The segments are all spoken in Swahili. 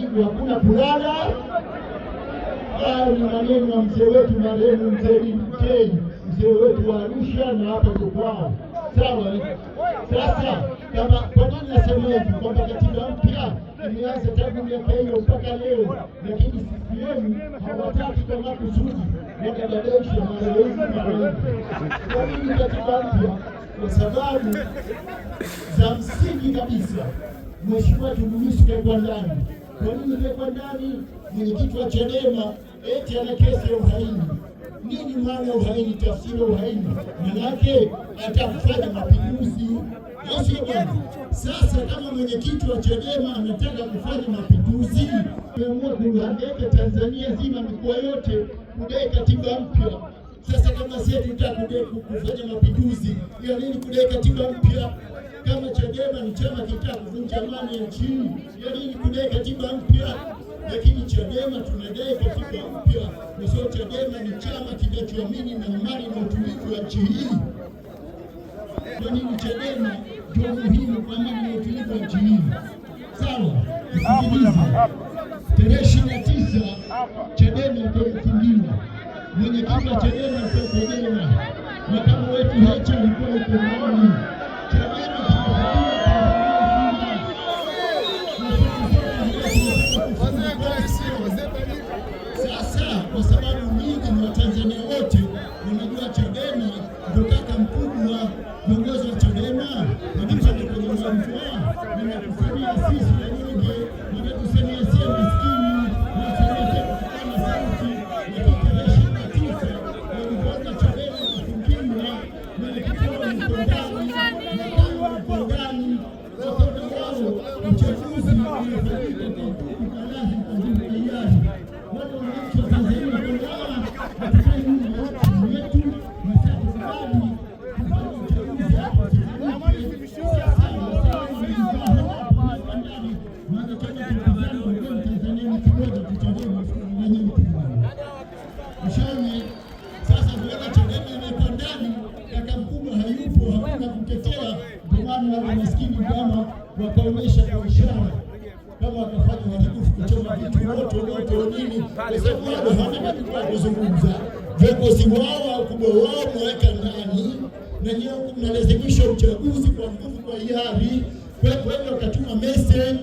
hivyo hakuna kulala. Hayo ni maneno ya mzee wetu marehemu Mzee Mtei, mzee wetu wa Arusha na hapa kwao. Sawa. Sasa kama kwa nini nasema hivi kwamba katiba mpya imeanza tangu miaka hiyo mpaka leo, lakini CCM hawataki kwa makusudi wakabadilisha marehemu. Kwa nini katiba mpya? Kwa sababu za msingi kabisa. Mheshimiwa Tundu Lissu kaekwa ndani. Kwa nini kaekwa ndani? Mwenyekiti wa Chadema eti ana kesi ya uhaini. Nini maana uhaini? Tafsiri uhaini manake atakufanya mapinduzi. Sio bwana. Sasa kama mwenyekiti wa Chadema anataka kufanya mapinduzi, ameamua kuhangaika Tanzania nzima, mikoa yote kudai katiba mpya. Sasa kama sisi tunataka kufanya mapinduzi, ya nini kudai katiba mpya? Kama Chadema ni chama kitaka kuvunja amani ya nchi, ya nini kudai katiba mpya? Lakini Chadema tunadai katiba mpya kwa sababu Chadema ni chama kinachoamini na amani na utulivu wa nchi hii. Kwa nini Chadema ndio muhimu kwa amani na utulivu wa nchi hii? Sawa. Tarehe 29 Chadema ikafungiwa. Mwenyekiti wa Chadema akafungiwa. Makamu wetu Heche alikuwa yuko ndani. Sasa kwa sababu nyingi ni Watanzania wote wanajua Chadema ndio kaka mkubwa, viongozi wa Chadema wanapanda kwenye mvua, wanatusaidia sisi wanyonge, wanatusaidia sisi maskini, wanatusaidia kufanya sauti. Lakini tarehe 29 walipoanza Chadema kufungiwa, mwenyekiti wao ni ndani, makamu wa ndani, wakaona wao uchaguzi unafanyika kwa ukalazi kwa hiari. Wale wananchi wa Tanzania wanaona hatukai nyuma yetu na sasa tukubali kufanya uchaguzi hapa sasa kuona Chadema imekuwa ndani, kaka mkubwa hayupo, hakuna kutetea. Ndio maana wale maskini kama wakaonyesha kwa ishara kama wakafanya uharibifu, kuchoma vitu moto nini, kwa sababu bado hawana kitu cha kuzungumza. Viongozi wao wakubwa wao mweka ndani na nyinyi mnalazimisha uchaguzi kwa nguvu, kwa hiari. Kwa hiyo wakatuma message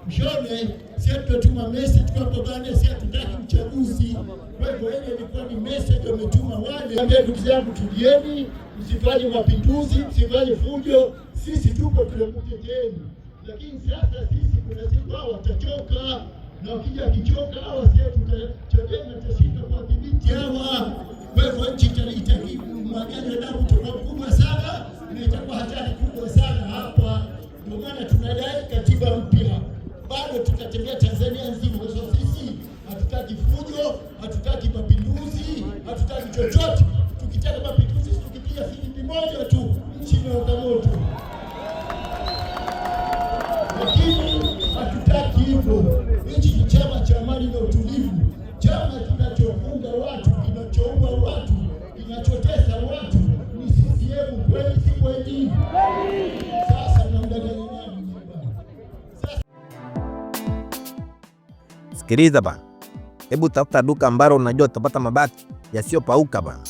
mshone, sisi tutuma message kwa bwana, sisi hatutaki uchaguzi. Kwa hivyo ile ilikuwa ni message wametuma wale. Ambia ndugu zangu, tulieni, msifanye mapinduzi, msifanye fujo, sisi tuko tunakuteteeni. Lakini sasa sisi kuna siku wao watachoka, na wakija kichoka hawa sisi Chadema tutashinda kuwadhibiti hawa. Kwa hivyo nchi itahitaji mwagano damu kutoka kubwa sana, na itakuwa hatari kubwa sana hapa. Ndio maana tunadai katiba mpya. Bado tutatembea Tanzania nzima kwa sababu sisi hatutaki fujo, hatutaki mapinduzi, hatutaki chochote. Tukitaka mapinduzi tukipiga filimbi moja tu nchi inaota moto. Lakini hatutaki hivyo. Nchi ni chama cha amani na utulivu, chama kinachofunga watu, kinachoua watu, kinachotesa watu. Ni CCM, kweli si kweli? Sasa namdanganya nani bwana? Sikiliza bana, hebu tafuta duka ambalo unajua utapata mabati yasiyopauka bana.